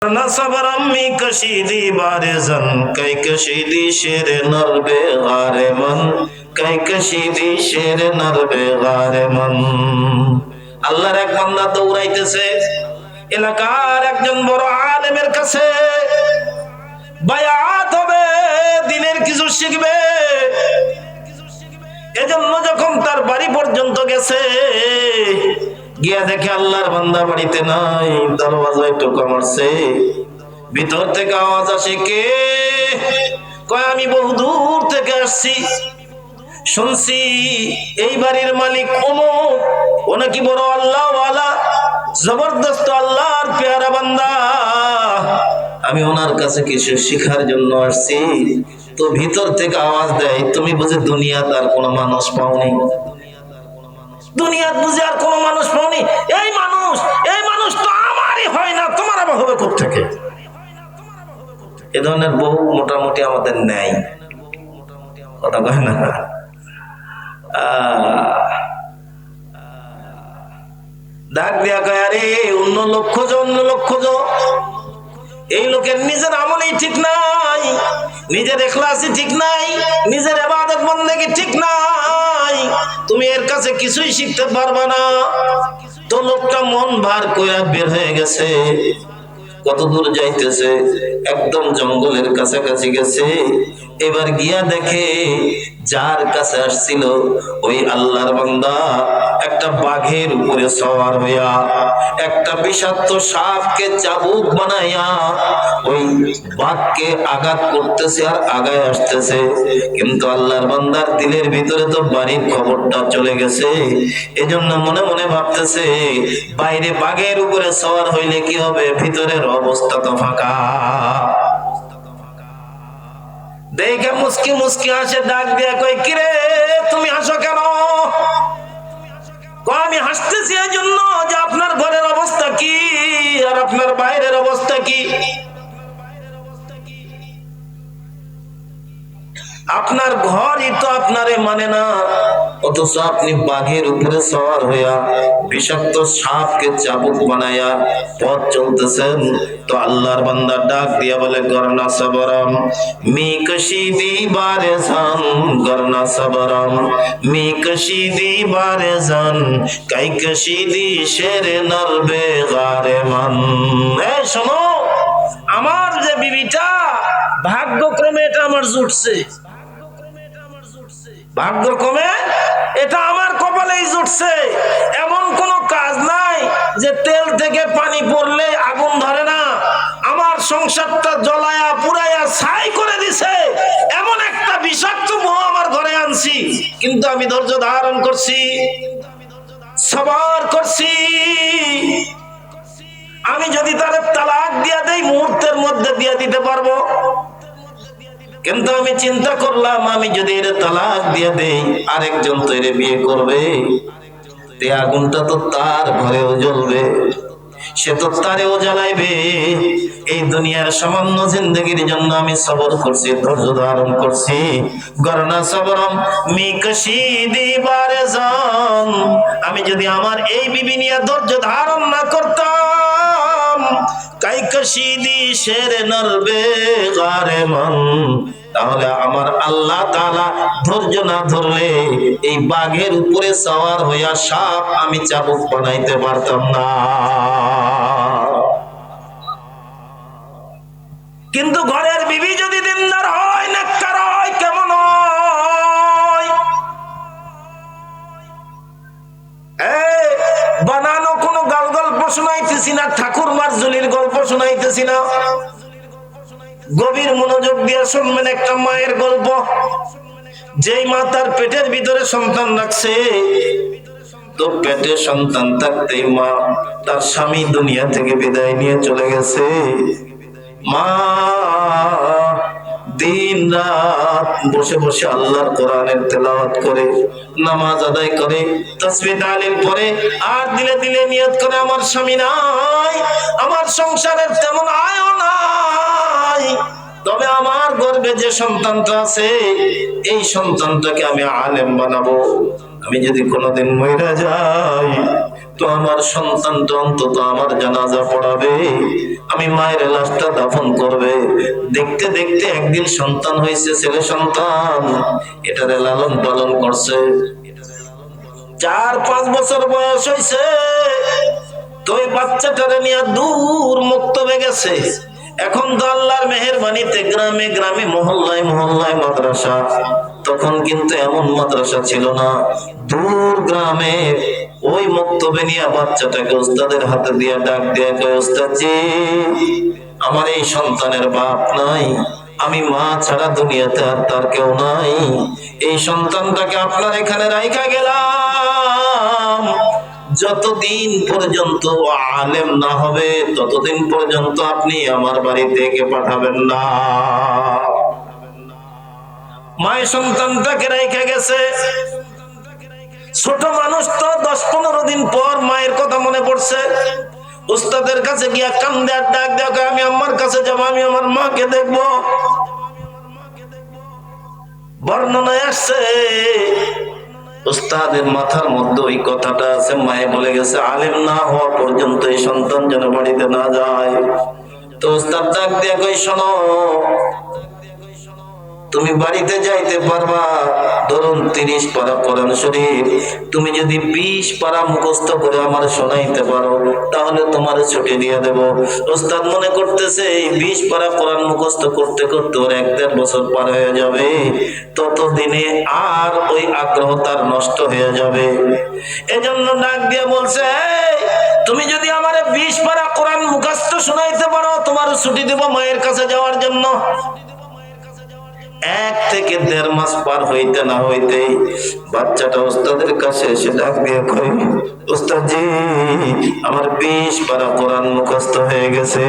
ना सबरम मी कशीदी बारेजन कई कशीदी शेर नरबे गारे मन कई कशीदी शेर नरबे गारे मन। আল্লাহর এক বান্দা দৌড়াইতেছে এলাকার একজন বড় আলেমের কাছে, বায়াত হবে, দিনের কিছু শিখবে। এজন্য যখন তার বাড়ি পর্যন্ত গেছে, গিয়া দেখে আল্লাহর বান্দা বাড়িতে নাই, দরওয়াজায় টোকা মারছে। ভিতর থেকে আওয়াজ আসে, কে? কয় আমি বহুদূর থেকে আসছি, শুনছি এই বাড়ির মালিক অমুক, ও নাকি বড় আল্লাহওয়ালা, জবরদস্ত আল্লাহর পেয়ারা বান্দা, আমি ওনার কাছে কিছু শিখার জন্য আসছি। তো ভিতর থেকে আওয়াজ দেয়, তুমি বুঝি দুনিয়াত আর কোনো মানুষ পাওনি? দুনিয়াত বুঝি আর কোনো মানুষ পাওনি? এই মানুষ তো আমারই হয় না, তোমার আবার হবে কোত্থেকে? এ ধরনের বহু মোটামুটি আমাদের নেয়, কথা কয় না? ডাক দিয়া কয়, আরে অন্য লক্ষ্য এই লোকের নিজের আমলই ঠিক নাই, নিজের ইখলাসই ঠিক নাই, নিজের ইবাদত বন্দেগী ঠিক নাই, তুমি এর কাছে কিছুই শিখতে পারবা না। তো লোকটা মন ভার কইরা বের হয়ে গেছে। কত দূর যাইতেছে? একদম জঙ্গলের কাছাকাছি গেছে। এবার গিয়া দেখে যার কাছে আসছিল ওই আল্লাহর বান্দা একটা বাঘের উপরে সওয়ার হইয়া, একটা বিষাক্ত সাপকে চাবুক বানাইয়া ওই বাঘকে আঘাত করতেছে আর আগায় আসতেছে। কিন্তু আল্লাহর বান্দার দিলের ভিতরে তো বাড়ির খবরটা চলে গেছে। এজন্য মনে মনে ভাবতেছে, বাইরে বাঘের উপরে সওয়ার হইলে কি হবে, ভিতরের অবস্থা তো ফাঁকা। দেখে মুস্কি হাসে, ডাক দিয়া কই, কিরে তুমি হাসো কেন? আমি হাসতেছি এই জন্য যে আপনার ঘরের অবস্থা কি আর আপনার বাইরের অবস্থা কি। আপনার ঘরই তো আপনারে মানে না, অথচ আপনি বাঘের উপরে সওয়ার হইয়া বিষাক্ত সাপকে চাবুক বানাইয়া পথ চলতেছেন। তো আল্লাহর বান্দা ডাক দিয়া বলে, গরনা সবরম মি কশিদি বারেজান, গরনা সবরম মি কশিদি বারেজান কাই কশিদি শেরে নরবে গারে মান। এই শোনো, আমার যে বিবিটা, ভাগ্যক্রমে এটা আমার জুটছে, ভাগ্যক্রমে এটা আমার কপালেই জুটছে। এমন কোন কাজ নাই যে তেল থেকে পানি পড়লে আগুন ধরে না। আমার সংসারটা জ্বলায়া পুরাইয়া ছাই করে দিছে, এমন একটা বিষাক্ত বউ আমার ঘরে আনছি, কিন্তু আমি ধৈর্য ধারণ করছি, সবার করছি। আমি যদি তার তালাক দিয়া দেই, মুহূর্তের মধ্যে দিয়া দিতে পারবো, কিন্তু আমি চিন্তা করলাম, আমি যদি এর তালাক দিয়ে দেই, আরেকজন তো এর বিয়ে করবে, তে আগুনটা তো তার ঘরেও জ্বলবে, সে তো তারেও জ্বালাইবে। এই দুনিয়ার সামান্য জিন্দগির জন্য আমি সবর করছি, ধৈর্য ধারণ করছি। গরনা সবরম মি কশিদি বারেজান, আমি যদি আমার এই বিবি নিয়ে ধৈর্য ধারণ না করতাম, কাই কশিদি শেরে নরবে গারে মান, তাহলে আমার আল্লাহ তাআলা ধৈর্য না ধরলে এই বাঘের উপরে সওয়ার হইয়া সাপ আমি চাবুক বানাইতে পারতাম না। কিন্তু ঘরের বিবি যদি দিনদার হয়, নেককার হয়, কেমন হয়? বানানো কোন গল্প শোনাইতেছি না, ঠাকুর মারজুলির গল্প শোনাইতেছি না, গভীর মনোযোগ দিয়ে শুনবেন একটা মায়ের গল্প। যেই মা তার পেটের ভিতরে সন্তান রাখছে, তো পেটে সন্তান থাকতেই মা তার স্বামী দুনিয়া থেকে বিদায় নিয়ে চলে গেছে। মা দিন রাত বসে বসে আল্লাহর কোরআনের তেলাওয়াত করে, নামাজ আদায় করে, তাসবিহ তাহলিল পড়ে, আর দিলে দিলে নিয়ত করে, আমার স্বামী নাই, আমার সংসারের তেমন আয়ও নাই, তবে আমার গর্ভে যে সন্তানটা আছে, এই সন্তানটাকে আমি আলেম বানাবো। আমি যদি কোনোদিন মইরা যাই, তো আমার সন্তানটা অন্তত আমার জানাজা পড়াবে, আমি মায়ের লাশটা দাফন করবে। দেখতে দেখতে একদিন সন্তান হয়েছে, ছেলে সন্তান। এটারে লালন পালন করছে, 4-5 বছর বয়স হয়েছে। তো ওই বাচ্চাটারে নিয়ে দূর মুক্তবে গেছে। এখন তো আল্লাহর মেহেরবানিতে গ্রামে গ্রামে মহল্লায় মহল্লায় মাদ্রাসা। তখন কিন্তু এমন মাদ্রাসা ছিল না। দূর গ্রামে ওই মুক্তবে নিয়ে বাচ্চাটাকে ওস্তাদের হাতে দিয়ে ডাক দিয়ে কয়, ওস্তাদ জি, আমার এই সন্তানের বাপ নাই, আমি মা ছাড়া দুনিয়াতে আর তার কেউ নাই। এই সন্তানটাকে আপনার এখানে রাইখা গেলাম, যতদিন পর্যন্ত আলেম না হবে ততদিন পর্যন্ত আপনি আমার বাড়ি থেকে পাঠাবেন না। মায়ের সন্তানটাকে রেখে গেছে। ছোট মানুষ তো 10-15 দিন পর মায়ের কথা মনে পড়ছে। উস্তাদের কাছে গিয়া কান্দে আর ডাক দেখ, আমি আমার কাছে যাবো, আমি আমার মাকে দেখবো। বর্ণনায় আসছে উস্তাদের মাথার মধ্যে ওই কথাটা আছে। মায়ে বলে গেছে, আলেম না হওয়া পর্যন্ত এই সন্তান যেন বাড়িতে না যায়। তো উস্তাদ ডাক দিয়ে কই, শোনো, তুমি বাড়িতে যাইতে পারবা, ধরুন 30 পারা কোরআন শরীফ তুমি যদি 20 পারা মুখস্থ করে আমার শোনাইতে পারো, তাহলে তোমার ছুটি দিয়ে দেব। ওস্তাদ মনে করতেছে এই 20 পারা কোরআন মুখস্থ করতে করতে ওর 1-1.5 বছর পার হয়ে যাবে, ততদিনে আর ওই আগ্রহ তার নষ্ট হয়ে যাবে। এজন্য ডাক দিয়ে বলছে, তুমি যদি আমার 20 পারা কোরআন মুখস্থ শোনাইতে পারো, তোমার ছুটি দেব মায়ের কাছে যাওয়ার জন্য। 1 থেকে 1.5 মাস পার হইতে না হইতেই বাচ্চাটা ওস্তাদের কাছে এসে ডাক দিয়ে কয়, ওস্তাদ জি, আমার 20 পারা কোরআন মুখস্থ হয়ে গেছে।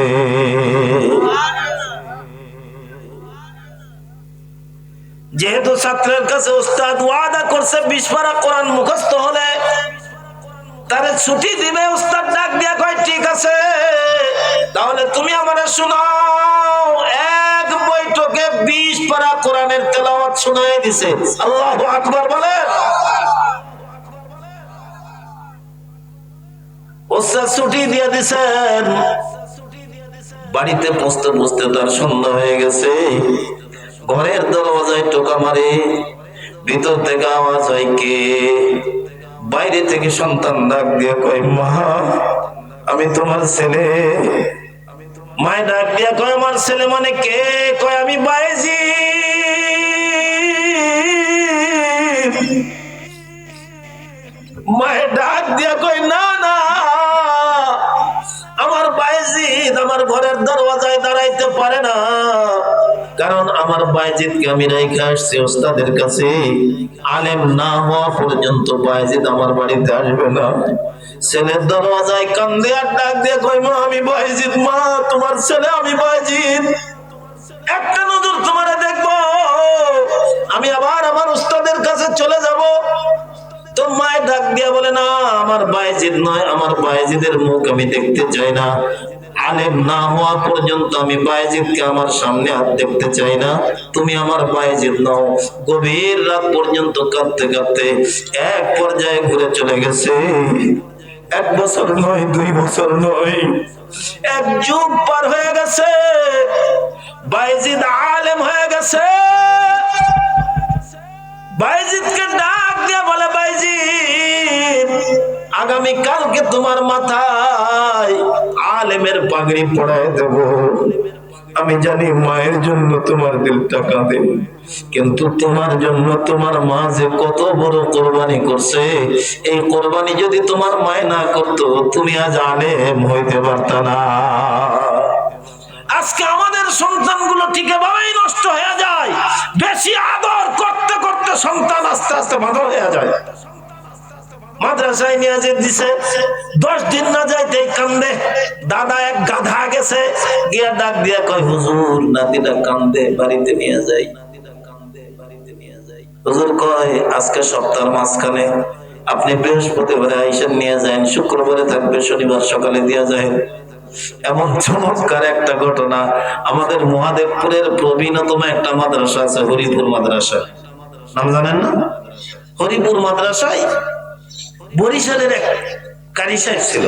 যেহেতু ছাত্রের কাছে ওস্তাদ ওয়াদা করছে 20 পারা কোরআন মুখস্থ হলে তারে ছুটি দিবে, ওস্তাদ ডাক দিয়ে কয়, ঠিক আছে, তাহলে তুমি আমারে শোনাও। এক বৈঠকে 20 পারা কোরআনের তেলাওয়াত শোনায় দিছে। আল্লাহু আকবার বলেন। ওস্তাদ ছুটি দিয়ে দিছেন। বাড়িতে পৌঁছতে পৌঁছতে তার সন্ধ্যা হয়ে গেছে। ঘরের দরজায় টোকা মারে, ভিতর থেকে আওয়াজ হয় কে? বাইরে থেকে সন্তান ডাক দিয়ে কয়, মা, আমি তোমার ছেলে। মায় ডাক দিয়া কয়, আমার ছেলে মানে কে? কয়, আমি বাইজি। মায় ডাক দিয়া কয়, না না, আমার বাইজিদ আমার ঘরের দরওয়াজায় দাঁড়াইতে পারে না, কারণ আমার বাইজিদকে আমি রাইখা আসছি ওস্তাদের কাছে। আলেম না হওয়া পর্যন্ত বাইজিদ আমার বাড়িতে আসবে না। ছেলের দরওয়াজায় কান্দে আর ডাক দিয়ে কই, মা, আমি বাইজিদ। মা, তোমার ছেলে আমি বাইজিদ, একটা নজর তোমারে দেখবো, আমি আবার আমার উস্তাদের কাছে চলে যাব। তো মায়ের ডাক দিয়া বলে, না, আমার বাইজিদ নয়, আমার বাইজিদের মুখ আমি দেখতে চাই না। আলেম না হওয়া পর্যন্ত আমি বাইজিদকে আমার সামনে আর দেখতে চাই না। তুমি আমার বাইজিদ নাও। গভীর রাত পর্যন্ত কাঁদতে কাঁদতে এক পর্যায়ে ঘুরে চলে গেছে। 1 বছর নয়, 2 বছর নয়, 1 যুগ পার হয়ে গেছে। বাইজিদ আলেম হয়ে গেছে। বাইজিদকে ডাক দিয়ে বলে, বাইজিদ, আগামী কালকে তোমার মাথায় আলেমের পাগড়ি পড়ায় দেব। আমি জানি মায়ের জন্য তোমার দিলটা কাঁদে, কিন্তু তোমার জন্য তোমার মা যে কত বড় কোরবানি করছে, এই কোরবানি যদি তোমার মায় না করতো, তুমি আজ আলেম হইতে পারতা না। আজকে আমাদের সন্তানগুলো ঠিক এভাবেই নষ্ট হয়ে যায়। বেশি আদর করতে করতে সন্তান আস্তে আস্তে বাঁধা হয়ে যায়। মাদ্রাসায় নিয়ে যে দিছে, 10 দিন না যাইতেই কান্দে। দাদা এক গাধা গেছে, গিয়া ডাক দিয়া কয়, হুজুর, নাতিটা কান্দে, বাড়িতে নিয়ে যাই। হুজুর কয়, আজকে সপ্তাহের মাঝখানে আপনি বৃহস্পতিবারে আইসা নিয়ে যান, শুক্রবারে থাকবে, শনিবার সকালে দিয়ে যায়। এমন চমৎকার একটা ঘটনা, আমাদের মহাদেবপুরের প্রবীণতম একটা মাদ্রাসা আছে, হরিপুর মাদ্রাসা। নাম জানেন না? হরিপুর মাদ্রাসায় বরিশালের এক কারি সাহেব ছিল।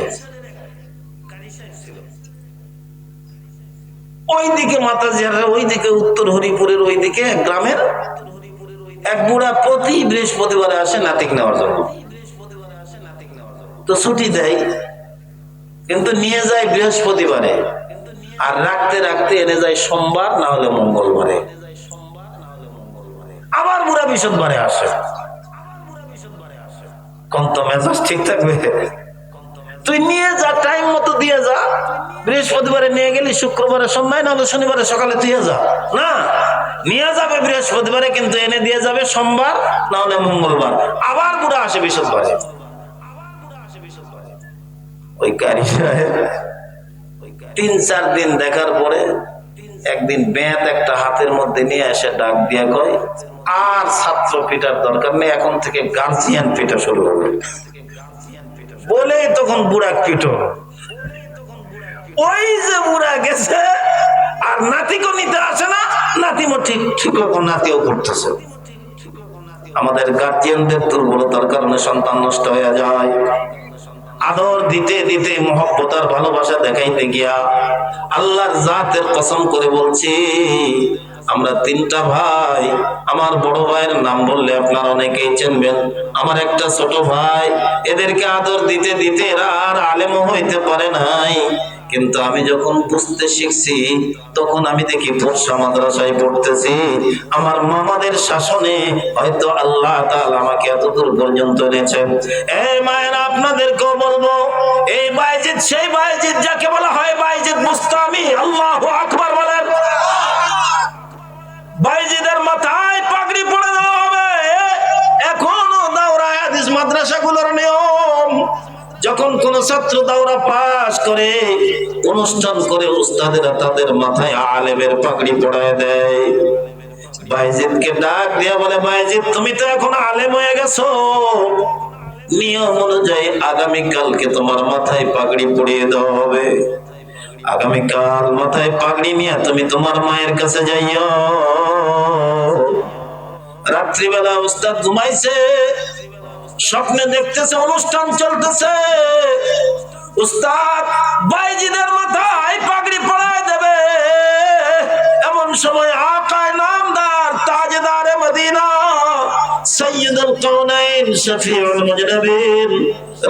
ওইদিকে মাতাজিয়ারের ওইদিকে উত্তর হরিপুরের ওইদিকে এক গ্রামের এক বুড়া প্রতি বৃহস্পতিবারে আসে নাতিক নেওয়ার জন্য। তো ছুটি দেয়, কিন্তু নিয়ে যায় বৃহস্পতিবারে, আর রাখতে রাখতে এনে যায় সোমবার না হলে মঙ্গলবারে। আবার বুড়া বৃহস্পতিবারে আসে। কোন তো মেজাজ ঠিক থাকবে? তুই নিয়ে যা, টাইম মতো দিয়ে যা। বৃহস্পতিবারে নিয়ে গেলি শুক্রবারে সন্ধ্যায় না হলে শনিবারে সকালে দিয়ে যা। না, নিয়ে যাবে বৃহস্পতিবারে, কিন্তু এনে দিয়ে যাবে সোমবার না হলে মঙ্গলবার। আবার বুড়া আসে বৃহস্পতিবারে। ওই কারি সাহেব 3-4 দিন দেখার পরে একদিন বেত একটা হাতের মধ্যে নিয়ে এসে ডাক দিয়া কয়, আর ছাত্র পিটার দরকার নেই, এখন থেকে গার্জিয়ান পিটা শুরু হবে। বলে তখন বুড়া পিটো। ওই যে বুড়া গেছে আর নাতিকে নিতে আসে না, নাতিমো ঠিক ঠিক রকম নাতিও করতেছে। আমাদের গার্জিয়ানদের দুর্বলতার কারণে সন্তান নষ্ট হয়ে যায়। আদর দিতে দিতে মহব্বত আর ভালোবাসা দেখাইতে গিয়া আল্লাহর জাতের কসম করে বলছি, আমরা 3টা ভাই। আমার বড় ভাইয়ের নাম বললে আপনারা অনেকেই চিনবেন, আমার একটা ছোট ভাই। এদেরকে আদর দিতে দিতে এরা আর আলেমও হইতে পারে নাই। কিন্তু আমি যখন বুঝতে শিখছি, তখন আমি দেখি ফরসা মাদ্রাসায় পড়তেছি। আমার মামাদের শাসনে হয়তো আল্লাহ তাআলা আমাকে এতদূর পর্যন্ত এনেছেন। এই মায়েরা, আপনাদেরকেও বলবো, এই বাইজিদ সেই বাইজিদ যাকে বলা হয় বাইজিদ মুস্তামি। আল্লাহু আকবার বলেন। বাইজিদের মাথায় পাগড়ি পড়ে দেওয়া হবে। এখনো দাওরা হাদিস মাদ্রাসাগুলোর নিয়ম, যখন কোন ছাত্র দাওরা পাস করে, অনুষ্ঠান করে, উস্তাদেরা তাদের মাথায় আলেমের পাগড়ি পড়ায় দেয়। বাইজিদকে ডাক দিয়া বলে, বাইজিদ তুমি তো এখন আলেম হয়ে গেছো, নিয়ম অনুযায়ী আগামীকালকে তোমার মাথায় পাগড়ি পরিয়ে দেওয়া হবে। আগামীকাল মাথায় পাগড়ি নিয়ে তুমি তোমার মায়ের কাছে যাইও। রাত্রিবেলা উস্তাদ ঘুমাইছে, স্বপ্নে দেখতেছে অনুষ্ঠান চলতেছে। উস্তাদ বাইজিদের মাথায় পাগড়ি পরায় দেবে। এমন সময় আকায়ে নামদার তাজদারে মদিনা সাইয়্যিদুল কাউনাইন শফিউল মুজনাবিন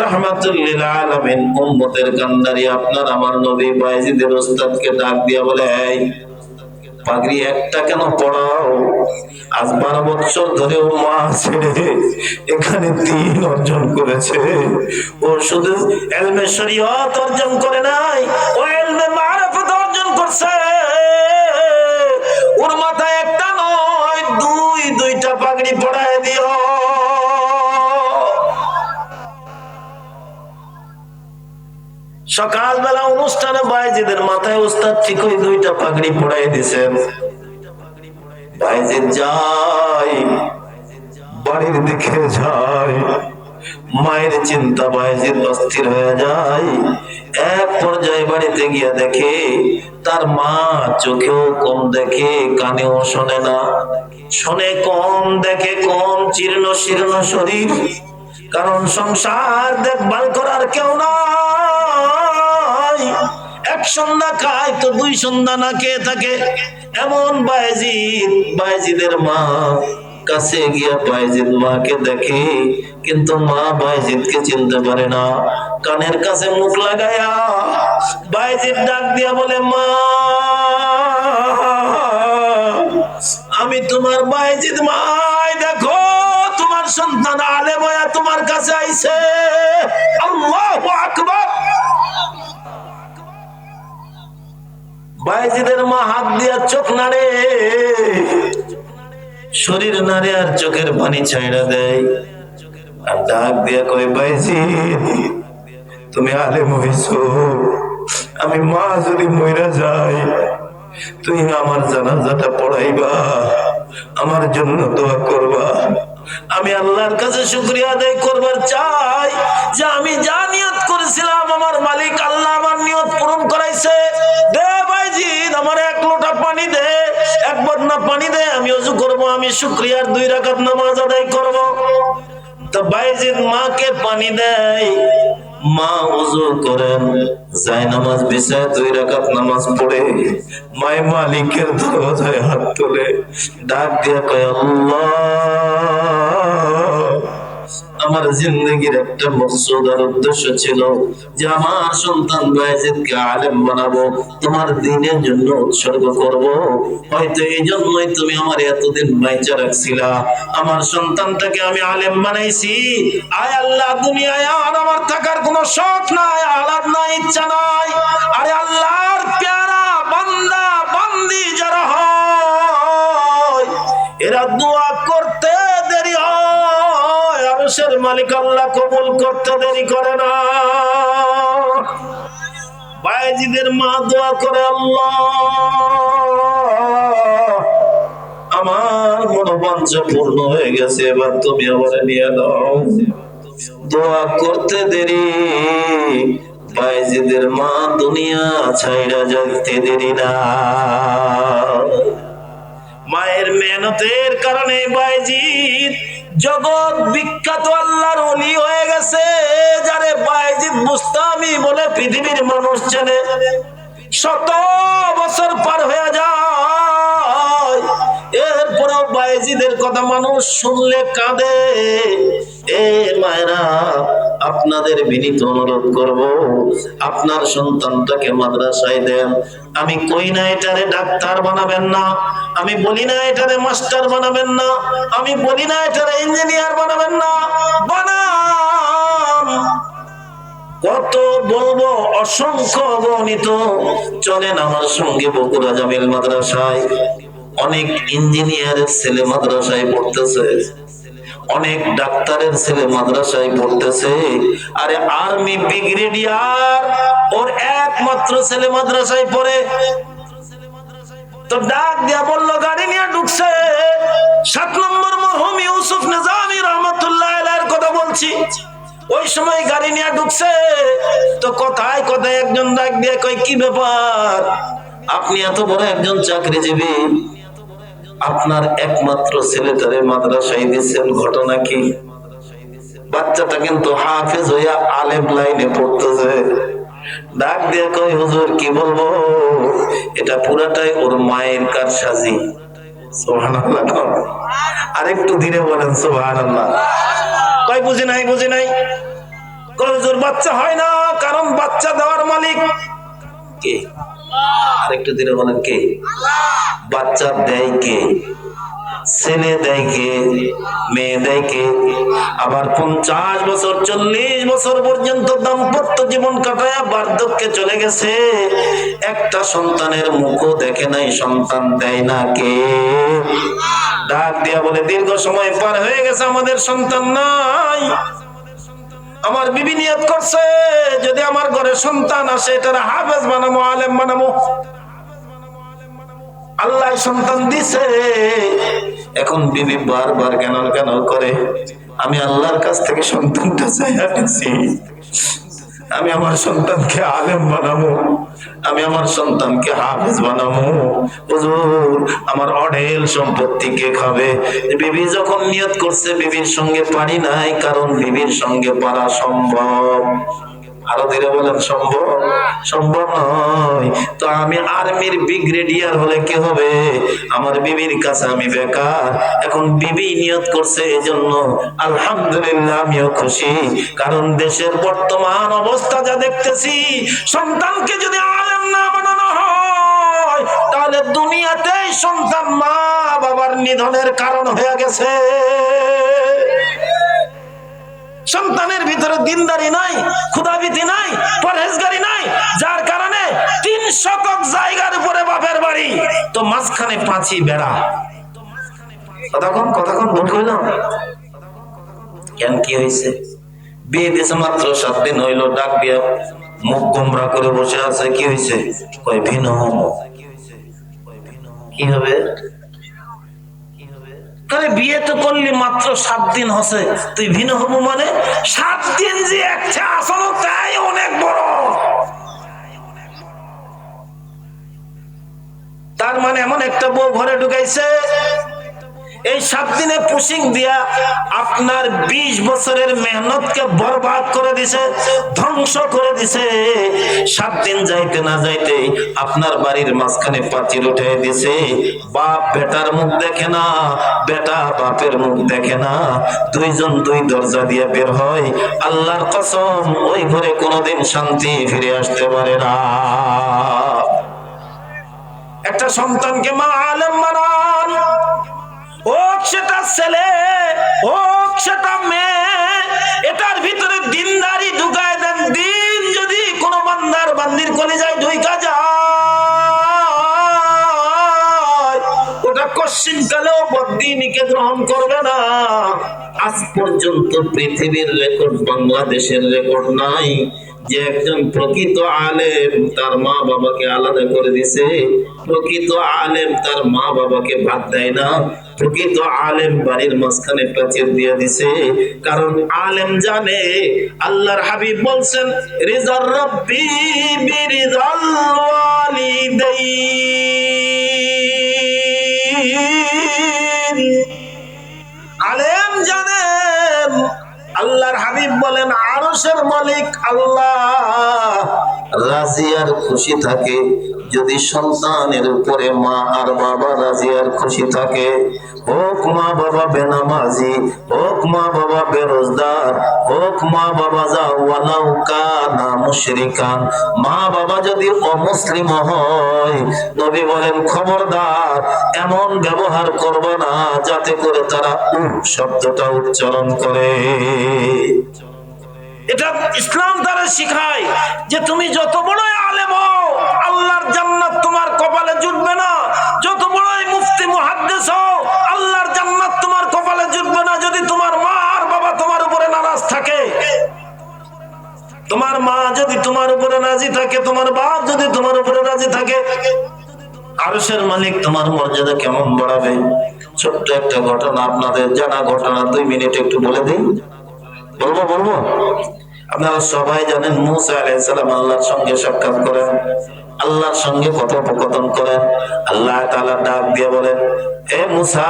রাহমাতুল লিল আলামিন উম্মতের কান্ডারি আপনার আমার নবী বাইজিদের উস্তাদকে ডাক দিয়া বলে, এই পাগড়ি একটা কেন পড়াও? আজ 12 বছর ধরে ও মা ছেড়ে এখানে দ্বীন অর্জন করেছে। ও শুধু ইলমে শরীয়ত অর্জন করে নাই, ও ইলমে মারিফত অর্জন করছে। ওর মাথায় একটা নয়, দুইটা পাগড়ি পড়ায় দিও। সকালবেলা অনুষ্ঠানে বাইজিদের মাথায় উস্তাদ ঠিকই 2টা পাগড়ি পড়াই দিছেন। বাইজিদ যায়, বাড়ির দিকে যায়, মায়ের চিন্তা বাইজিদ অস্থির হয়ে যায়। এক পর্যায়ে বাড়িতে গিয়া দেখে তার মা চোখেও কম দেখে, কানেও শোনে না। শোনে কম, দেখে কম, জীর্ণ শীর্ণ শরীর, কারণ সংসার দেখভাল করার কেউ নাই। এক সন্ধ্যা খায় তো 2 সন্ধ্যা না খেয়ে থাকে। এমন বাইজিদের মা কাছে গিয়া বাইজিদ মাকে দেখে, কিন্তু মা বাইজিদকে চিনতে পারে না। কানের কাছে মুখ লাগায়া বাইজিদ ডাক দিয়া বলে, মা আমি তোমার বাইজিদ, মাই দেখো তোমার সন্তান আলেম হয়ে তোমার কাছে আইছে। আল্লাহু আকবার। বাইজিদের মা হাত দিয়া চোখ নাড়ে, শরীর নাড়ে, আর চোখের পানি ছাইড়া দেয়, আর ডাক দিয়া কয়, বাইজিদ তুমি আলেম হইছো, আমি মা যদি মইরা যাই, তুই আমার জানাজাটা পড়াইবা, আমার জন্য দোয়া করবা। আমি আল্লাহর কাছে শুকরিয়া আদায় করবার চাই যে আমি যা নিয়ত করেছিলাম আমার মালিক আল্লাহ আমার নিয়ত পূরণ করাইছে। দে বাইজিদ আমার 1 লোটা পানি দে, 1 বদনা পানি দে, আমি ওযু করব, আমি শুকরিয়ার 2 রাকাত নামাজ আদায় করব। তো বাইজিদ মাকে পানি দেয়, মা ওযু করেন, যায় নামাজ বিছায় 2 রাকাত নামাজ পড়ে মায় মালিকের দরজায় হাত তোলে, ডাক দিয়া কয় আল্লাহ, আমার জিন্দগির একটা মকসুদ আর উদ্দেশ্য ছিল যে আমার সন্তান বায়েজিদকে আলেম বানাবো, তোমার দ্বীনের জন্য উৎসর্গ করব। হয়তো এই জন্যই তুমি আমার এতদিন বাইচা রাখছিলা, আমার সন্তানটাকে আমি আলেম বানাইছি। আয় আল্লাহ, দুনিয়ায় আর আমার থাকার কোনো শখ নাই, আলাদ নাই, ইচ্ছা নাই। আরে আল্লাহর প্যারা বান্দা বান্দি যারা হয়, এরা দোয়া করতে দেরি হয়, আরশের মালিক আল্লাহ কবুল করতে দেরি করে না। বায়েজিদের মা দোয়া করে, আল্লাহ আমার মনোবাঞ্ছা পূর্ণ হয়ে গেছে, এবার তুমি আমারে নিয়ে নাও। দোয়া করতে দেরি, বায়েজিদের মা দুনিয়া ছাইড়া যাইতে দেরি না। মায়ের মেহনতের কারণে বায়েজিদ জগৎ বিখ্যাত আল্লাহর ওলি হয়ে গেছে। যারে বায়েজিদ বুস্তামি বলে পৃথিবীর মানুষ চেনে। 100 বছর পার হয়ে যায়, এরপরেও বায়েজিদের কথা মানুষ শুনলে কাঁদে। এ মায়েরা, আপনাদের বিনীত অনুরোধ করব, আপনার সন্তানটাকে মাদ্রাসায় দেন। আমি কই না এটারে ডাক্তার বানাবেন না, আমি বলি না এটারে মাস্টার বানাবেন না, আমি বলি না এটারে ইঞ্জিনিয়ার বানাবেন না, বানান। কত বলবো, অসংখ্য গণিত। চলেন আমার সঙ্গে বগুড়া জামিল মাদ্রাসায়। অনেক ইঞ্জিনিয়ারের ছেলে মাদ্রাসায় পড়তেছে, অনেক ডাক্তারের ছেলে মাদ্রাসায় পড়তেছে। আরে আর্মি ব্রিগেডিয়ার, ওর একমাত্র ছেলে মাদ্রাসায় পড়ে। তো ডাক দিয়া বলল, গাড়ি নিয়ে ঢুকছে। 7 নম্বর মরহুম ইউসুফ নিজামী রহমাতুল্লাহ আলাইহির কথা বলছি। ওই সময় গাড়ি নিয়ে ঢুকছে। তো কথায় কথায় একজন ডাক দিয়ে কয়, কি ব্যাপার, আপনি এত বড় একজন চাকরিজীবী, আপনার একমাত্র ছেলেটারে মাদ্রাসায় দিয়েছেন, ঘটনা কি? বাচ্চাটা কিন্তু হাফেজ হইয়া আলেম লাইনে পড়তেছে। ডাক দিয়ে কয়, হুজুর কি বলবো, এটা পুরাটাই ওর মায়ের কারসাজি। সুবহানাল্লাহ। আরেকটু ধীরে বলেন সুবহানাল্লাহ। কয় বুঝি নাই, বুঝি নাই। কয় হুজুর বাচ্চা হয় না, কারণ বাচ্চা দেওয়ার মালিক কে? আরেকটু ধীরে বলেন, কে? বাচ্চা দেয় কে? ছেলে দেয় কে? মেয়ে দেয় কে? আবার 50 বছর 40 বছর পর্যন্ত দাম্পত্য জীবন কাটায়া বার্ধক্যে চলে গেছে, একটা সন্তানের মুখও দেখে নাই, সন্তান দেয় না কে? ডাক দিয়া বলে, দীর্ঘ সময় পার হয়ে গেছে, আমাদের সন্তান নাই। আমার বিবি নিয়ত করছে, যদি আমার ঘরে সন্তান আসে, এটার হাফেজ বানাবো, আলেম বানাবো। আল্লাহ সন্তান দিছে। এখন বিবি বারবার কেন কেন করে, আমি আল্লাহর কাছ থেকে সন্তানটা চাইয়া নিছি, আমি আমার সন্তানকে আলেম বানাবো, আমি আমার সন্তানকে হাফেজ বানাবো। হুজুর আমার অঢেল সম্পত্তি কে খাবে? বিবি যখন নিয়ত করছে, বিবির সঙ্গে পারি নাই, কারণ বিবির সঙ্গে পারা সম্ভব। আরো ধীরে বলেন, সম্ভব? সম্ভব নয়। তো আমি আর্মির ব্রিগেডিয়ার হলে কি হবে? আমার বিবির কাছে আমি বেকার। এখন বিবি নিয়ত করছে, এজন্য আলহামদুলিল্লাহ আমিও খুশি, কারণ দেশের বর্তমান অবস্থা যা দেখতেছি, সন্তানকে যদি আলেম না বানানো হয়, তাহলে দুনিয়াতেই সন্তান মা বাবার নিধনের কারণ হয়ে গেছে। সন্তানের ভিতরে দিনদারি নাই, খুদাভীতি নাই, পরহেজগারি নাই, যার কারণে 3 শতক জায়গার উপরে বাপের বাড়ি, তো মাঝখানে 5ই বেড়া। কতক্ষণ ভোট হইলাম কেন? কি হয়েছে? বিয়ে দিয়েছে মাত্র 7 দিন হইল, ডাক দিয়া মুখ গোমরা করে বসে আছে। কি হয়েছে? কয় ভিন্ন হম। কি হবে? বিয়ে তো করলি মাত্র 7 দিন হচ্ছে, তুই ভিন্ন হবো মানে? 7 দিন যে একটা আসলো, তাই অনেক বড়। তার মানে এমন একটা বউ ঘরে ঢুকাইছে, এই 7 দিনে পুশিং দিয়া আপনার 20 বছরের মেহনতকে বরবাদ করে দিছে, ধ্বংস করে দিছে। 7 দিন যাইতে না যাইতে আপনার বাড়ির মাঝখানে পাঁচিল উঠে দিছে। বাপ বেটার মুখ দেখে না, বেটা বাপের মুখ দেখে না, দুইজন দুই দরজা দিয়ে বের হয়। আল্লাহর কসম, ওই ঘরে কোনোদিন শান্তি ফিরে আসতে পারে না। একটা সন্তানকে মা আলেম বানান, হোক সেটা ছেলে হোক সেটা মেয়ে, এটার ভিতরে দিনদারি ঢুকায় দেন। দিন যদি কোনো বান্দার বান্দির কলিজায় ঢুকা যায়, ওটা কশ্চিন কালেও বদ্দিনীকে গ্রহণ করবে না। আজ পর্যন্ত পৃথিবীর রেকর্ড, বাংলাদেশের রেকর্ড নাই যে একজন প্রকৃত আলেম তার মা বাবাকে আলাদা করে দিছে। প্রকৃত আলেম তার মা বাবাকে ভাত দেয় না। প্রকৃত আলেম বাড়ির মাঝখানে প্রাচীর দিয়ে দিছে। কারণ আলেম জানে, আল্লাহর হাবিব বলছেন, রিজার রব্বি বিরিজাল ওয়ালিদাইন। আলেম জানেন, আল্লাহর হাবিব বলেন, আরশের মালিক আল্লাহ রাজি আর খুশি থাকে যদি সন্তানের উপরে মা আর বাবা রাজি আর খুশি থাকে। হোক মা বাবা বেনামাজি, হোক মা বাবা বেরোজগার, হোক মা বাবা ওয়ালাউ কানা মুশরিকান, মা বাবা যদি অমুসলিম হয়, নবী বলেন খবরদার এমন ব্যবহার করবে না যাতে করে তারা শব্দটা উচ্চারণ করে। এটা ইসলাম দ্বারা শিখায় যে তুমি যত বড়ই আলেম হও, আল্লাহর জান্নাত তোমার কপালে জুটবে না। যত বড়ই মুফতি মুহাদ্দিস হও, আল্লাহর জান্নাত তোমার কপালে জুটবে না যদি তোমার মা আর বাবা তোমার উপরে নারাজ থাকে। তোমার মা যদি তোমার উপরে রাজি থাকে, তোমার বাপ যদি তোমার উপরে রাজি থাকে, আরশের মালিক তোমার মর্যাদা কেমন বাড়াবে। ছোট্ট একটা ঘটনা, আপনাদের জানা ঘটনা, 2 মিনিট একটু বলে দিই। বলবো আপনারা সবাই জানেন, মুসা আলাইহিস সালাম আল্লাহর সঙ্গে সাক্ষাৎ করেন, আল্লাহর সঙ্গে কথোপকথন করেন। আল্লাহ তাআলা ডাক দিয়ে বলেন, এ মুসা,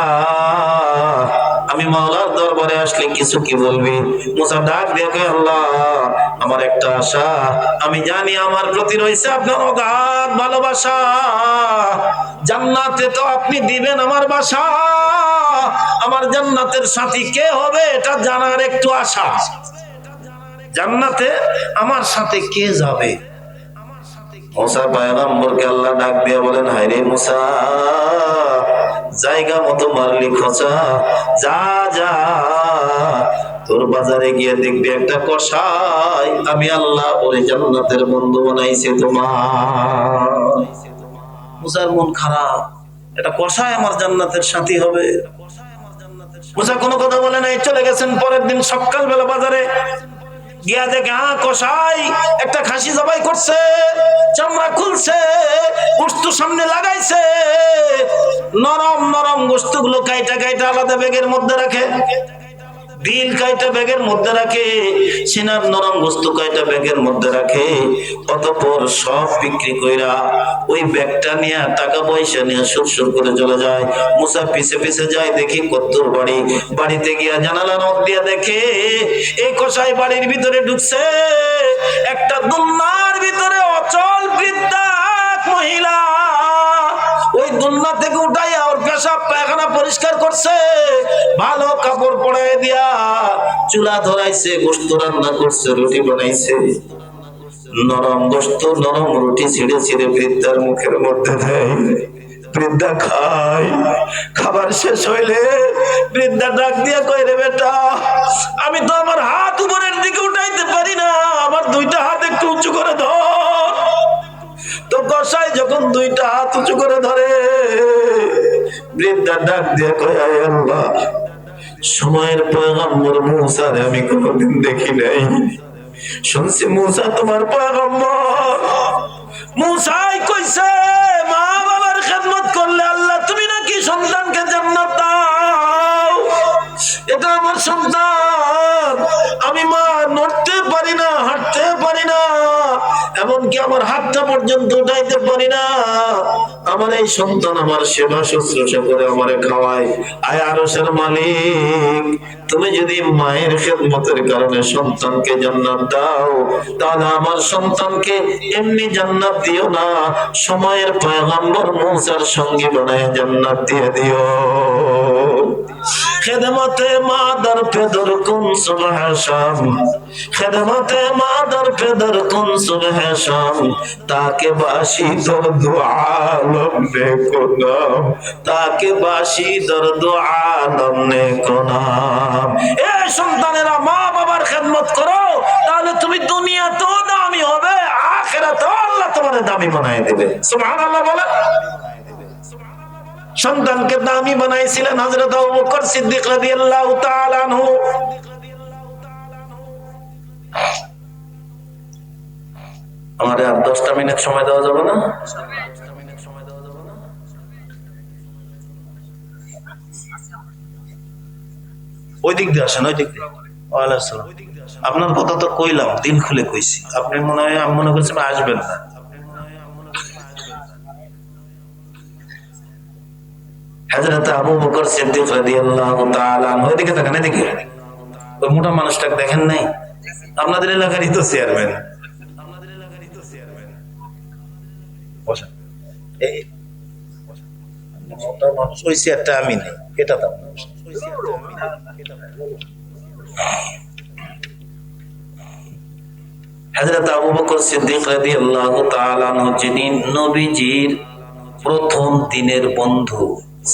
আমি মাওলার দরবারে আসলে কিছু কি বলবি? মুসা ডাক দিয়ে কয়, আল্লাহ, আমার একটা আশা, আমি জানি আমার প্রতি রয়েছে আপনার অগাধ ভালোবাসা। জান্নাতে তো আপনি দিবেন আমার বাসা, আমার জান্নাতের সাথী কে হবে এটা জানার একটু আশা। জান্নাতে আমার সাথে কে যাবে? মুসা পয়গম্বরকে আল্লাহ ডাক দিয়ে বলেন, হায়রে মুসা, জায়গা মতো মারলি খোঁচা, যা যা তোর বাজারে গিয়ে দেখবি একটা কসাই, আমি আল্লাহ ওরে জান্নাতের বন্ধু বানাইছি তোমার। মুসার মন খারাপ, এটা কসাই আমার জান্নাতের সাথী হবে। মুসা কোনো কথা বলে নাই, চলে গেছেন। পরের দিন সকালবেলা বাজারে গিয়া দেখে, কসাই একটা খাসি জবাই করছে, চামড়া খুলছে, গোশত সামনে লাগাইছে, নরম নরম গোশত গুলো কাইটা কাইটা আলাদা ব্যাগের মধ্যে রাখে, দিল কাইটা ব্যাগের মধ্যে রাখে, সিনার নরম গোশত কাইটা ব্যাগের মধ্যে রাখে। অতঃপর সব বিক্রি কইরা ওই ব্যাগটা নিয়ে, টাকা পয়সা নিয়ে সুরসুর করে চলে যায়। মুসা পিছে পিছে যায়, দেখি কদ্দুর বাড়ি। বাড়িতে গিয়া জানালা নখ দিয়া দেখে এই কসাই বাড়ির ভিতরে ঢুকছে। একটা দুলনার ভিতরে অচল বৃদ্ধা মহিলা ওই দুলনা থেকে উঠাইয়া ওর পেশাব পায়খানা পরিষ্কার করছে, ভালো কাপড় পরাই দিয়া চুলা ধরাইছে, গোশত রান্না করছে, রুটি বানাইছে। নরম গোশত নরম রুটি ছিঁড়ে ছিঁড়ে বৃদ্ধার মুখের মধ্যে দেয়। বৃদ্ধা খায়। খাবার শেষ হইলে বৃদ্ধা ডাক দিয়া কয়, রে বেটা, আমি তো আমার হাত উপরের দিকে উঠাইতে পারি না, আমার 2টা হাত একটু উঁচু করে ধর। তো কসাই যখন 2টা হাত উঁচু করে ধরে, বৃদ্ধা ডাক দিয়া কয়, আয় আল্লাহ, সময়ের পয়গম্বর মুসারে আমি কোনোদিন দেখি নাই, শুনছি মুসা তোমার পয়গম্বর। মুসাই কইছে, মা বাবার খেদমত করলে আল্লাহ তুমি নাকি সন্তানকে জান্নাত দাও। এটা আমার সন্তান, আমি মা নড়তে পারি না, হাঁটতে পারি না, এমনকি আমার হাতটা পর্যন্ত উঠাইতে পারি না। আমার এই সন্তান আমার সেবা শুশ্রূষা করে আমারে খাওয়ায়। আয় আরশের মালিক, তুমি যদি মায়ের খেদমতের কারণে সন্তানকে জান্নাত দাও, তাহলে আমার সন্তানকে এমনি জান্নাত দিও না, সময়ের পয়গম্বর মুসার সঙ্গে বানায় জান্নাত দিয়ে দিও। খেদমতে মাদার পেদর কুন সুবহ শাম, খেদমতে মাদার পেদর কুন সুবহ শাম, তাকে বাসি দর দুআলম নে কোনাম, তাকে বাসি দর দুআলম নে কোনাম। এ সন্তানেরা, মা বাবার খেদমত করো, তাহলে তুমি দুনিয়াতেও দামি হবে, আখিরাতেও আল্লাহ তোমার দামি বানায় দিবে। সুবহানাল্লাহ বলে। সন্তানকে দামি বানাইছিলেন হযরত আবু বকর সিদ্দিক রাদিয়াল্লাহু তাআলা আনহু। আমারে আর 10টা মিনিট সময় দেওয়া যাবে না? ওই দিক দিয়ে আসেন, ওই দিক দিয়ে। ওয়ালাইকুম আসসালাম। আপনার কথা তো কইলাম, দিন খুলে কইছি, আপনি মনে হয় আমি মনে করছি আসবেন না। হযরত আবু বকর সিদ্দিক রাদিয়াল্লাহু তাআলা আনহু, ওইদিকে দেখেন, এদিকে ওই মোটা মানুষটাকে দেখেন নাই? আপনাদের এলাকারই তো চেয়ারম্যান। বসেন। এই মোটা মানুষ, ওই চেয়ারটা আমি নেই, এটা তো হযরত আবু বকর সিদ্দিক রাদিয়াল্লাহু তাআলা আনহু, যিনি নবীজির প্রথম দিনের বন্ধু।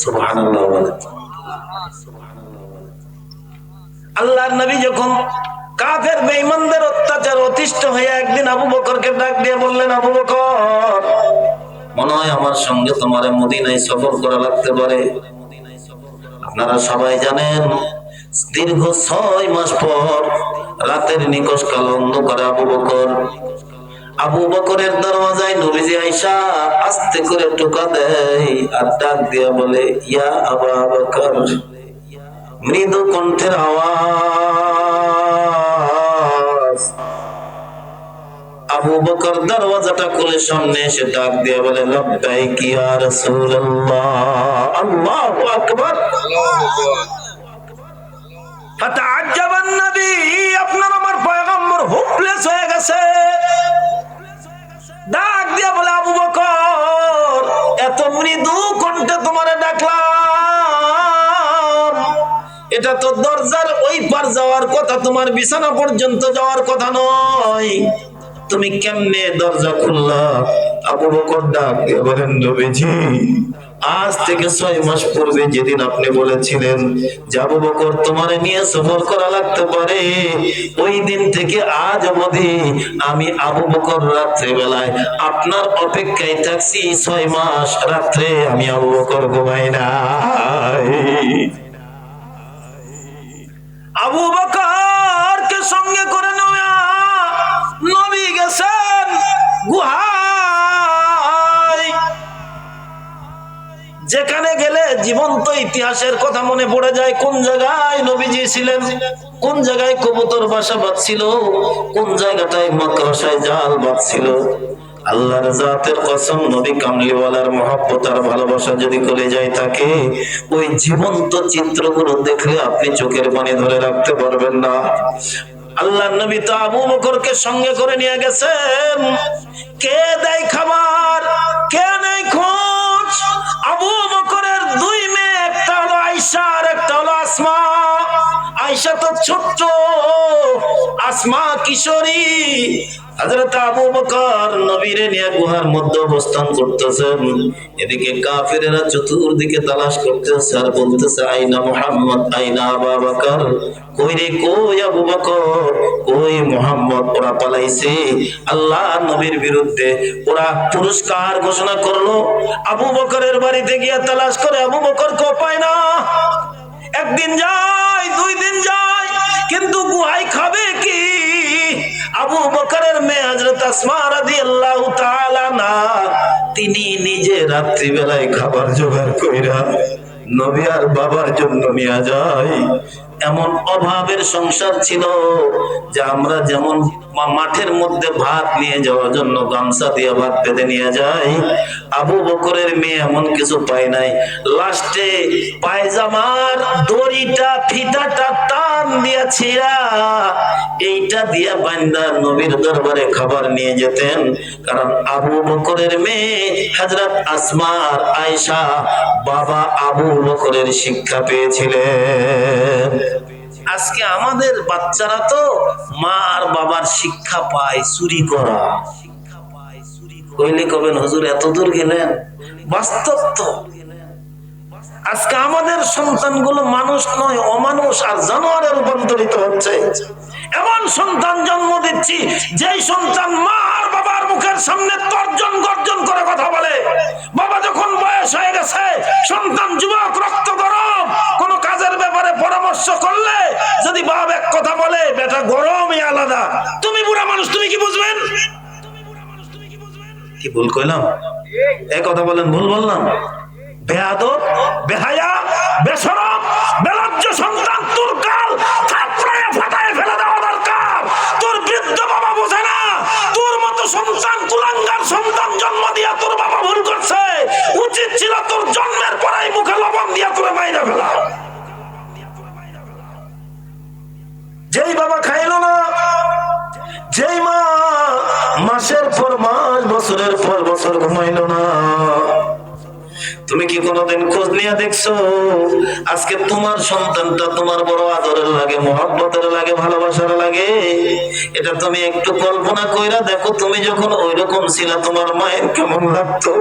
সুবহানাল্লাহ বলেন। আল্লাহর নবী যখন কাফের বেঈমানদের অত্যাচার অতিষ্ঠ হয়ে একদিন আবু বকরকে ডাক দিয়ে বললেন, আবু বকর, মনে হয় আমার সঙ্গে তোমার মদিনায় সফর করা লাগতে পারে। আপনারা সবাই জানেন, দীর্ঘ 6 মাস পর রাতের নিকষ কাল অন্ধকারে আবু বকরের দরওয়াজায় নবীজি আয়েশা আস্তে করে টোকা দেয় আর ডাক দিয়ে বলে, ইয়া আবু বকর। মৃদু কণ্ঠের আওয়াজ। আবু বকর দরওয়াজাটা খুলে সামনে এসে ডাক দিয়ে বলে, লব্বাইক ইয়া রাসূলুল্লাহ। আল্লাহু আকবার। ফাতাআজ্জাবান নবী, আপনার আমার পয়গম্বর হোপলেস হয়ে গেছে। ডাক দিয়ে বলে, আবু বকর, এত মৃদু কণ্ঠে তোমারে ডাকলাম, এটা তো দরজার ওই পার যাওয়ার কথা, তোমার বিছানা পর্যন্ত যাওয়ার কথা নয়, তুমি কেমনে দরজা খুললা? আবু বকর ডাক দিয়ে বলেন, নবীজি, আজ থেকে 6 মাস পূর্বে যেদিন আপনি বলেছিলেন যে আবু বকর তোমারে নিয়ে সফর করা লাগতে পারে, ওই দিন থেকে আজ অবধি আমি আবু বকর রাত্রে বেলায় আপনার অপেক্ষায় থাকছি। 6 মাস রাত্রে আমি আবু বকর ঘুমাই নাই। আবু বকরকে সঙ্গে করে নবী গেছেন গুহায়, যেখানে গেলে জীবন্ত ইতিহাসের কথা মনে পড়ে যায়। কোন জায়গায় নবীজি ছিলেন, কোন জায়গায় কবুতর বাসা বাঁধছিল, কোন জায়গাটায় মাকড়সায় জাল বাঁধছিল। আল্লাহর জাতের কসম, নবী কামলিওয়ালার মহব্বত আর ভালোবাসা যদি কলিজায় থাকে, ওই জীবন্ত চিত্রগুলো দেখলে আপনি চোখের পানি ধরে রাখতে পারবেন না। আল্লাহর নবী তো আবু বকরকে সঙ্গে করে নিয়ে গেছেন। কে দেয় খাবার, কে নেই খোঁজ? আবু বকরের 2 মেয়ে, একটা হলো আয়েশা আর একটা হলো আসমা। আয়েশা তো ছোট্ট, আসমা কিশোরী। হযরত আবু বকর নবীরে নিয়ে গুহার মধ্যে অবস্থান করতেছেন। এদিকে কাফিরেরা চতুর্দিকে তালাশ করতেছে আর বলতেছে, আইনা মুহাম্মদ, আইনা আবু বকর, কই রে, কই আবু বকর, কই মুহাম্মদ? ওরা পালাইছে। আল্লাহ নবীর বিরুদ্ধে ওরা পুরস্কার ঘোষণা করলো। আবু বকরের বাড়িতে গিয়ে তালাশ করে আবু বকরকে পায় না। একদিন যায়, 2 দিন যায়, কিন্তু গুহায় খাবে কি? আবু বকরের মেয়ে হযরত আসমা রাদিয়াল্লাহু তাআলা না, তিনি নিজে রাত্রি বেলায় খাবার জোগাড় কইরা নবী আর বাবার জন্য নিয়ে যায়। এমন অভাবের সংসার ছিল যে আমরা যেমন মাঠের মধ্যে ভাত নিয়ে যাওয়ার জন্য গামছা দিয়ে ভাত পেতে নিয়ে যাই, আবু বকরের মেয়ে এমন কিছু পায় নাই। লাস্টে পায়জামার দড়িটা ফিতাটা টান দিয়া ছিঁড়া এইটা দিয়া বান্দা নবীর দরবারে খাবার নিয়ে যেতেন। কারণ আবু বকরের মেয়ে হযরত আসমা আর আয়েশা বাবা আবু বকরের শিক্ষা পেয়েছিলেন। আজকে আমাদের বাচ্চারা তো মা আর বাবার শিক্ষা পায় চুরি করা। কইলে কবেন হুজুর এত দূর গেলেন, বাস্তব তো। আজকে আমাদের সন্তানগুলো মানুষ নয় অমানুষ আর জানোয়ারে রূপান্তরিত হচ্ছে। এমন সন্তান জন্ম দিচ্ছি যেই সন্তান মা আর বাবার মুখের সামনে তর্জন গর্জন করে কথা বলে। বাবা যখন বয়স হয়ে গেছে, সন্তান যুবক রক্ত গরম, কোন কাজের ব্যাপারে পরামর্শ করলে যদি বাপ এক কথা বলে, বেটা গরমই আলাদা, তুমি বুড়া মানুষ তুমি কি বুঝবেন? কি ভুল কইলাম? এই কথা বলেন, ভুল বললাম? বেয়াদব, বেহায়া, বেশরম, বেলজ্জ সন্তান তোর কাল থাপড়ায় ফাটায় ফেলে দেওয়া দরকার। তোর বৃদ্ধ বাবা বোঝে না, তোর মতো সন্তান কুলাঙ্গার সন্তান জন্ম দিয়া তোর বাবা ভুল করছে। উচিত ছিল তোর জন্মের পরেই মুখে লবণ দিয়া তোর বাইরে ফেলা। যেই বাবা খাইল না, যেই মা মাসের পর মাস বছরের পর বছর ঘুমাইল না, তুমি কি কোনোদিন খোঁজ নিয়ে দেখছো আজকে তোমার সন্তানটা তোমার বড় আদরের লাগে, মহব্বতের লাগে, ভালোবাসার লাগে? এটা তুমি একটু কল্পনা কইরা দেখো, তুমি যখন ওইরকম ছিলা তোমার মায়ের কেমন লাগতো,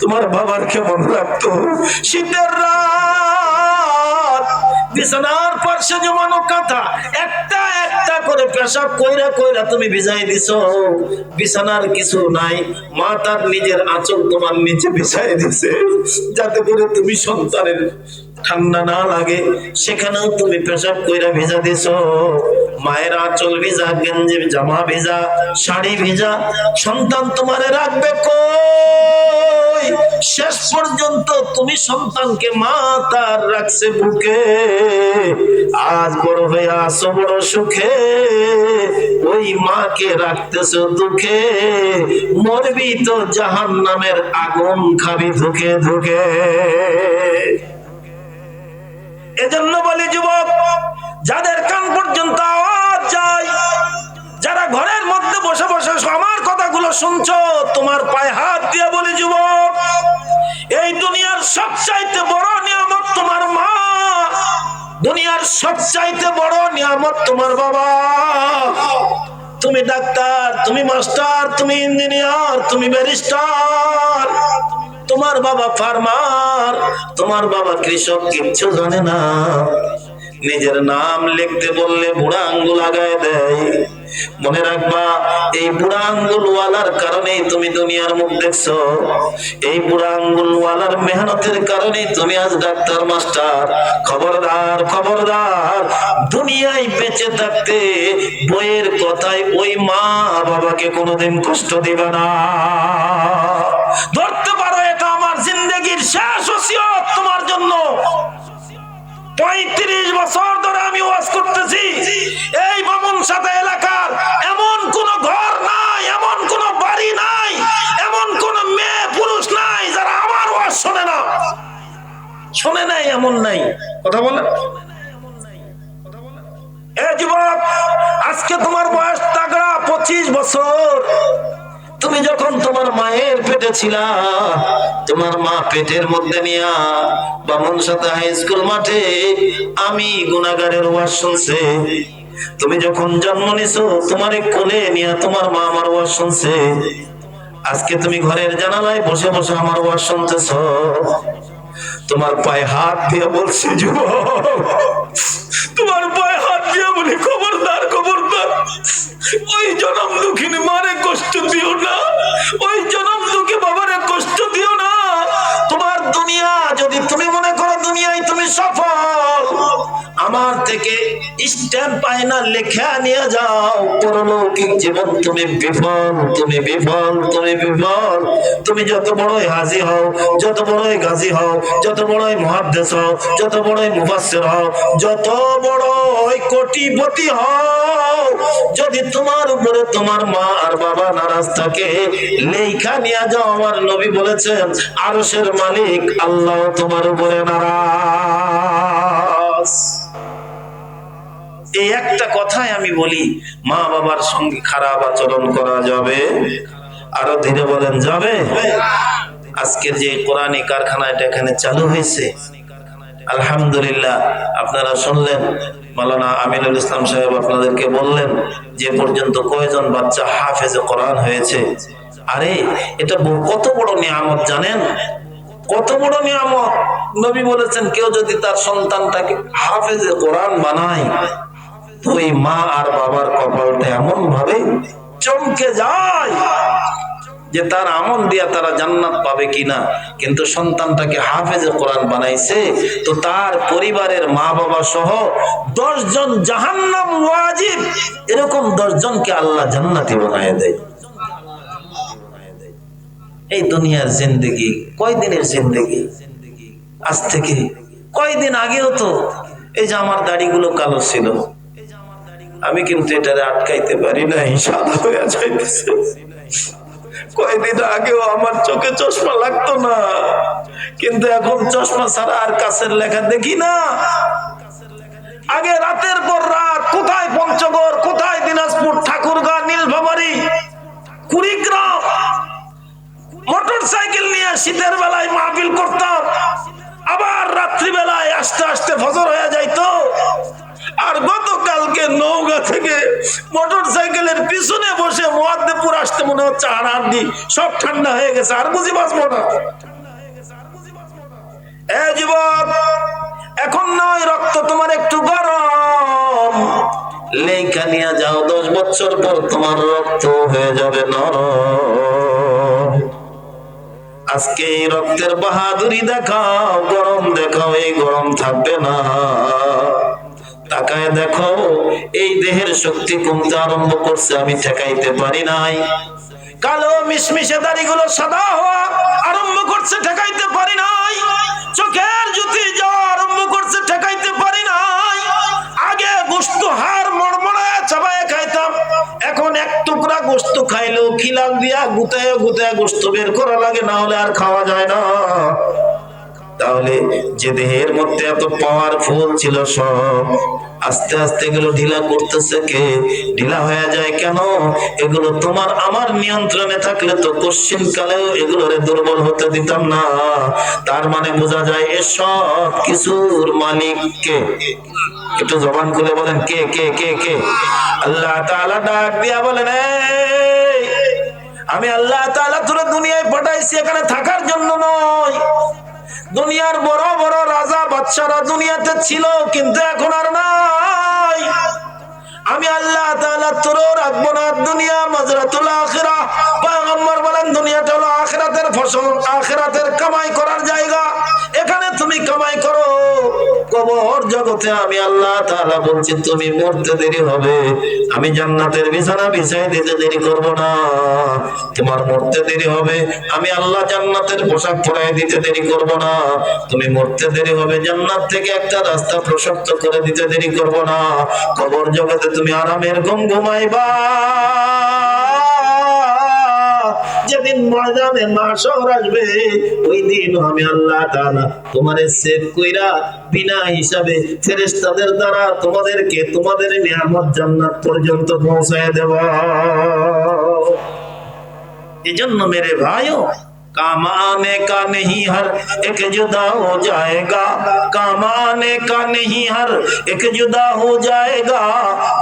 তোমার বাবার কেমন লাগতো। শীতের রাত, বিছানার পাশে জমানো কাঁথা একটা একটা করে পেশাব কইরা কইরা তুমি ভিজাই দিছো। বিছানার কিছু নাই, মা তার নিজের আঁচল তোমার নিচে বিছাই দিছে যাতে করে তুমি সন্তানের ঠান্ডা না লাগে। সেখানেও তুমি পেশাব কইরা ভিজা দিছো। মায়ের আঁচল ভিজা, গেঞ্জি জামা ভিজা, শাড়ি ভিজা, সন্তান তোমারে রাখবে কই? শেষ পর্যন্ত তুমি সন্তানকে মা তার রাখছে বুকে। আজ বড় হয়ে আসো বড় সুখে, ওই মাকে রাখতেছো দুঃখে। মরবি তো জাহান্নামের আগুন খাবি ধুকে ধুকে। এজন্য বলি যুবক, যাদের কান পর্যন্ত আওয়াজ যায়, যারা ঘরের মধ্যে বসে বসে আমার কথাগুলো শুনছো, তোমার পায়ে হাত দিয়ে বলি যুবক, এই দুনিয়ার সবচাইতে বড় নিয়ামত তোমার মা, দুনিয়ার সবচাইতে বড় নিয়ামত তোমার বাবা। তুমি ডাক্তার, তুমি মাস্টার, তুমি ইঞ্জিনিয়ার, তুমি ব্যারিস্টার, তোমার বাবা ফার্মার, তোমার বাবা কৃষক, কিচ্ছু জানে না। নিজের নাম লিখতে বললে বুড়া আঙ্গুল আগায় দেয়। মনে রাখবা, এই বুড়া আঙ্গুল ওয়ালার কারণেই তুমি দুনিয়ার মুখ দেখছো। এই বুড়া আঙ্গুল ওয়ালার মেহনতের কারণেই তুমি আজ ডাক্তার, মাস্টার। খবরদার, খবরদার, দুনিয়ায় বেঁচে থাকতে বইয়ের কথায় ওই মা বাবাকে কোনোদিন কষ্ট দিবে না। ধরতে পারো এটা আমার জিন্দেগির শেষ ওসিয়ত তোমার জন্য। 35 বছর ধরে আমি ওয়াজ করতেছি, এই বামনসাদা এলাকার এমন কোন ঘর নাই, এমন কোন বাড়ি নাই, এমন কোন মেয়ে পুরুষ নাই যারা আমার ওয়াজ শোনে না। শোনে নাই এমন নাই। কথা বলেন। এ যুবক, আজকে তোমার বয়স তাগড়া 25 বছর। তুমি যখন তোমার মায়ের পেটে ছিলা, তোমার মা পেটের মধ্যে নিয়া বামনসাদা হাই স্কুল মাঠে আমি গুনাহগারের ওয়াজ শুনছে। তুমি যখন জন্ম নিছো, তোমার কোলে নিয়া তোমার মা আমার ওয়াজ শুনছে। আজকে তুমি ঘরের জানালায় বসে বসে আমার ওয়াজ শুনতেছো। তোমার পায়ে হাত দিয়ে বলছি যুবক, তোমার পায়ে হাত দিয়ে বলি, খবরদার, খবরদার, ওই জনম দুঃখিনী মারে কষ্ট দিও না, ওই জনম দুঃখী বাবারে কষ্ট দিও না। তোমার দুনিয়া যদি তুমি মনে করো দুনিয়ায় তুমি সফল, আমার থেকে স্ট্যাম্প পায় না, লেখা নিয়ে যাও, পরলৌকিক জীবন তুমি বিফল, তুমি বিফল, তুমি বিফল। তুমি যত বড়ই হাজী হও, যত বড়ই গাজী হও, যত বড়ই মুহাদ্দিস হও, যত বড়ই মুফাসসির হও, যত বড়ই কোটিপতি হও, যদি তোমার উপরে তোমার মা আর বাবা নারাজ থাকে, লেখা নিয়ে যাও। আমার নবী বলেছেন আরশের মালিক আল্লাহ তোমার উপরে নারাজ। এই একটা কথাই আমি বলি, মা বাবার সঙ্গে খারাপ আচরণ করা যাবে? আরো ধীরে বলেন, যাবে? আজকের যে কোরআনী কারখানা এটা এখানে চালু হয়েছে, আলহামদুলিল্লাহ। আপনারা শুনলেন মাওলানা আমিনুল ইসলাম সাহেব আপনাদেরকে বললেন যে পর্যন্ত কয়জন বাচ্চা হাফেজে কোরআন হয়েছে। আরে এটা কত বড় নিয়ামত জানেন, কত বড় নিয়ামত। নবী বলেছেন কেউ যদি তার সন্তানটাকে হাফেজে কোরআন বানায়, তো ওই মা আর বাবার কপালটা এমন ভাবে চমকে যায় যে তার আমল দিয়া তারা জান্নাত পাবে কিনা। কিন্তু সন্তানটাকে হাফেজে কোরআন বানাইছে, তো তার পরিবারের মা বাবা সহ 10 জন জাহান্নাম ওয়াজিব, এরকম 10 জনকে আল্লাহ জান্নাতি বানায় দেয়। এই দুনিয়ার জিন্দেগি কয়দিনের জিন্দেগি? আজ থেকে কয়দিন আগেও তো এই যে আমার দাড়িগুলো কালো ছিল, আমি কিন্তু এটারে আটকাইতে পারি নাই, সাদা হয়ে যাইতেছে। কয়দিন আগেও আমার চোখে চশমা লাগতো না, কিন্তু এখন চশমা ছাড়া আর কাছের লেখা দেখি না। আগে রাতের পর রাত কোথায় পঞ্চগড়, কোথায় দিনাজপুর, ঠাকুরগাঁ, নীলফামারী, কুড়িগ্রাম মোটর সাইকেল নিয়ে শীতের বেলায় মাহফিল করতাম, আবার রাত্রি বেলায় আস্তে আস্তে ফজর হয়ে যাইতো। আর গতকালকে নওগাঁ থেকে মোটর সাইকেলের পিছনে বসে মুয়াদ্দিপুর আসতে মনে হচ্ছে হাড়াহাড়ি সব ঠান্ডা হয়ে গেছে, আর বুঝি বাঁচবো না। এ যুবক, এখন নয় রক্ত তোমার একটু গরম, লেখা নিয়ে যাও, 10 বছর পর তোমার রক্ত হয়ে যাবে নরম। আজকে এই রক্তের বাহাদুরি দেখাও, গরম দেখাও, এই গরম থাকবে না। তাকায় দেখো, এই দেহের শক্তি কমতে আরম্ভ করছে, আমি ঠেকাইতে পারি নাই। কালো মিশমিশে দাড়িগুলো সাদা হওয়া আরম্ভ করছে, ঠেকাইতে পারি নাই। চোখের জ্যোতি যাওয়া আরম্ভ করছে, ঠেকাইতে পারি নাই। আগে গোশত হাড় মড়মড়ায় চাবায় খাইতাম, এখন এক টুকরা গোশত খাইলেও খিলাম দিয়া গুতায় গুতায় গোশত বের করা লাগে, না হলে আর খাওয়া যায় না। তাহলে যে দেহের মধ্যে এত পাওয়ারফুল ছিল সব আস্তে আস্তে এগুলো ঢিলা করতেছে কে? ঢিলা হয়ে যায় কেন? এগুলো তোমার আমার নিয়ন্ত্রণে থাকলে তো কোশ্চিন কালেও এগুলোরে দুর্বল হতে দিতাম না। তার মানে বোঝা যায় এসব কিছুর মালিক কে? একটু জবান খুলে বলেন, কে কে কে কে? আল্লাহ তাআলা ডাক দিয়া বলেন, আমি আল্লাহ তাআলা তোরে দুনিয়ায় পাঠাইছি এখানে থাকার জন্য নয়। দুনিয়ার বড় বড় রাজা বাদশারা দুনিয়াতে ছিল, কিন্তু এখন আর নাই। আমি আল্লাহ তাআলা তোরও রাখবো না। দুনিয়া মাজরাতুল আখিরাহ, পয়গম্বর বলেন দুনিয়াটা হলো আখিরাতের ফসল, আখিরাতের কামাই করার জায়গা। এখানে তুমি কামাই করো। কবর জগতে আমি আল্লাহ তাআলা বলছি তুমি মরতে দেরি হবে, আমি জান্নাতের বিছানা বিছাই দিতে দেরি করব না। তোমার মরতে দেরি হবে, আমি আল্লাহ জান্নাতের পোশাক পরাই দিতে দেরি করব না। তুমি মরতে দেরি হবে, জান্নাত থেকে একটা রাস্তা প্রশস্ত করে দিতে দেরি করব না। কবর জগতে তুমি আরামের ঘুম ঘুমাইবা। যেদিন ময়দানে মাশর আসবে, ওই দিন আমি আল্লাহ তাআলা তোমারে সেভ কইরা বিনা হিসাবে ফেরেশতাদের দ্বারা তোমাদেরকে তোমাদের নিয়ামত জান্নাত পর্যন্ত পৌঁছায় দেব। এজন্য মেরে ভাইও, काम आने का नहीं हर एक जुदा हो जाएगा, काम आने का नहीं हर एक जुदा हो जाएगा,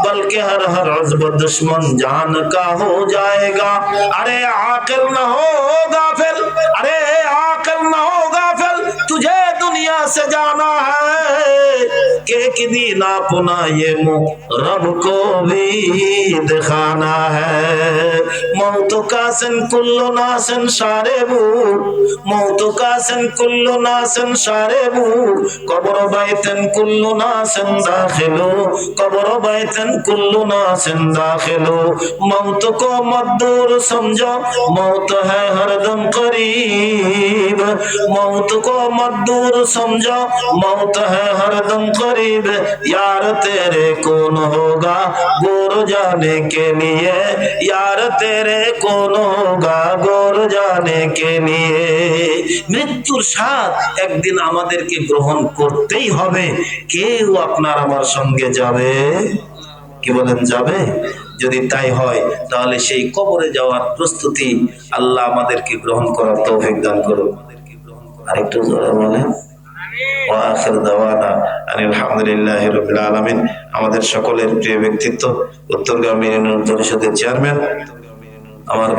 बल्कि हर हर अज़्ब दुश्मन जान का हो जाएगा। अरे आकिल न हो गाफिल, अरे आकिल न हो गाफिल, तुझे दुनिया से जाना है। के दिन अपना ये मुँह रब को भी दिखाना है। मौत का सन कुल्लो नासन शारेबू, मौत का सन कुल्लो नासन शारेबू, कब्र बैतन कुल्लो नासन दाखिलो, कब्र बैतन कुल्लो नासन दाखिलो। मौत को मत दूर समझो, मौत है हरदम करीब, मौत को मत दूर समझो, मौत है हरदम करीब। यार तेरे कौन होगा गोर जाने के लिए, यार तेरे कौन होगा गोर जाने के लिए। মৃত্যুর স্বাদ একদিন আমাদেরকে গ্রহণ করতেই হবে। কেউ আপনার আমার সঙ্গে যাবে? কি বলেন, যাবে? যদি তাই হয় তাহলে সেই কবরে যাওয়ার প্রস্তুতি আল্লাহ আমাদেরকে গ্রহণ করার তৌফিক দান করুন। আরেকটু জোরে বলেন। ওয়া আখির দাওয়ানা আলহামদুলিল্লাহি রাব্বিল আলামিন। আমাদের সকলের প্রিয় ব্যক্তিত্ব উত্তরগামী ইউনিয়ন পরিষদের চেয়ারম্যান আমার